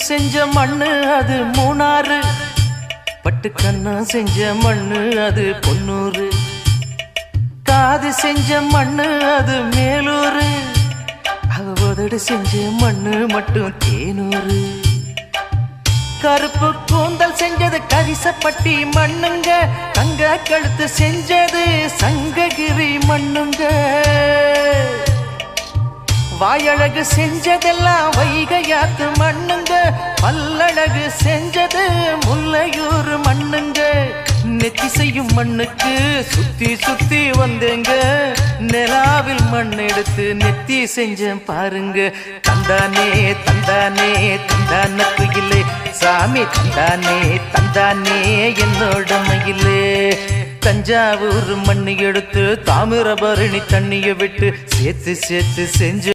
செஞ்ச மண்ணு அது மூணாறு, பட்டு கண்ணா செஞ்ச மண்ணு அது பொன்னூறு, காது செஞ்ச மண்ணு அது மேலூரு, அவ உதடு செஞ்ச மண்ணு மட்டும் தேனூரு. கருப்பு கூந்தல் செஞ்சது கரிசப்பட்டி மண்ணுங்க, தங்க கழுத்து செஞ்சது சங்ககிரி மண்ணுங்க, வாயழகு செஞ்சதெல்லாம் வைகையாத்து மண்ணுங்க, பல்லழகு செஞ்சது முல்லையூர் மண்ணுங்க. நெத்தி செய்யும் மண்ணுக்கு சுத்தி சுத்தி வந்தேங்க, நிலாவில் மண் எடுத்து நெத்தி செஞ்சேன் பாருங்க. தந்தானே தந்தானே தந்தான குயிலே, சாமி தந்தானே தந்தானே என்னோட மயிலே. தஞ்சாவூர் மண்ணு எடுத்து தாமிரபரணி தண்ணிய விட்டு சேர்த்து சேர்த்து செஞ்சு